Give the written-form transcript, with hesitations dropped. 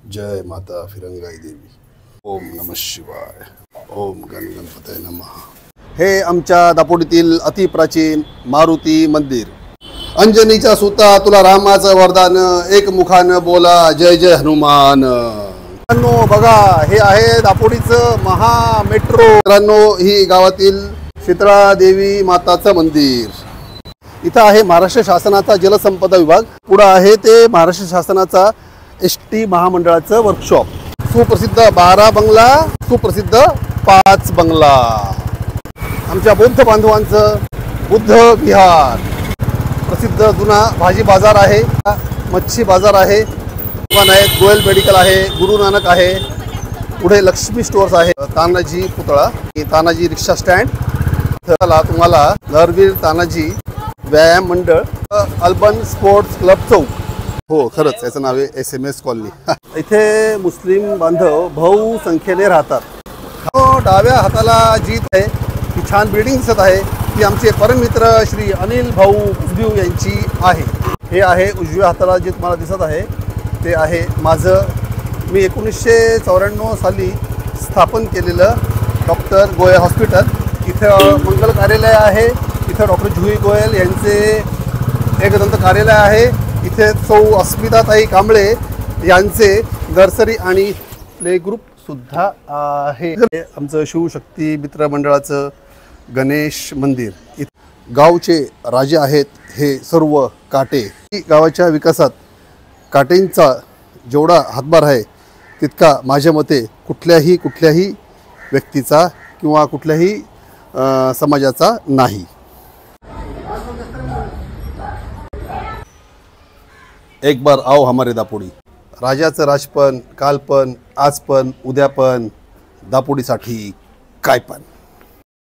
जय माता फिरंगाई देवी. ओम नमः शिवाय. ओम गणपतये नमः. हे आमच्या दापोलीतील अतिप्राचीन मारुती मंदिर. अंजनीचा सुता तुला रामाचं वरदान, एक मुखानं बोला जय जय हनुमान. मित्रांनो बघा, हे आहे दापोलीचं महा मेट्रो. मित्रांनो, ही गावातील शीतळा देवी माताचं मंदिर. इथं आहे महाराष्ट्र शासनाचा जलसंपदा विभाग. पुढे आहे ते महाराष्ट्र शासनाचा एसटी महामंडळाचं वर्कशॉप. सुप्रसिद्ध 12 बंगला, सुप्रसिद्ध 5 बंगला. आमच्या बौद्ध बांधवांचं बुद्ध विहार. प्रसिद्ध जुना भाजी बाजार आहे, मच्छी बाजार आहे, दुकान आहे, गोयल मेडिकल आहे, गुरु नानक आहे. पुढे लक्ष्मी स्टोअर्स आहे, तानाजी पुतळा, तानाजी रिक्षा स्टँड. तुम्हाला नरवीर तानाजी व्यायाम मंडळ, अल्बन स्पोर्ट्स क्लब चौक. हो, खरंच याचं नाव आहे SMS कॉलनी. इथे मुस्लिम बांधव बहुसंख्येने राहतात. डाव्या हाताला जीत आहे, ही छान बिल्डिंग दिसत आहे, ती आमचे परममित्र श्री अनिल भाऊ उजबीव यांची आहे. हे आहे उजव्या हाताला जे तुम्हाला दिसत आहे ते आहे माझं. मी 1994 साली स्थापन केलेलं डॉक्टर गोयल हॉस्पिटल. इथं मंगल कार्यालय आहे. इथं डॉक्टर जुई गोयल यांचे एकदंत कार्यालय आहे. इथे सौ अस्मिताताई कांबळे यांचे नर्सरी आणि प्ले ग्रुप सुद्धा आहे. आमचं शिवशक्ती मित्र मंडळाचं गणेश मंदिर. गावचे राजे आहेत हे सर्व काटे. गावाच्या विकासात काटेंचा जेवढा हातभार आहे तितका माझ्या मते कुठल्याही व्यक्तीचा किंवा कुठल्याही समाजाचा नाही. एक बार आओ हमारे दापोडी. राजाचं राजपण, कालपण, आजपण, उद्यापण, दापोडीसाठी काय पण.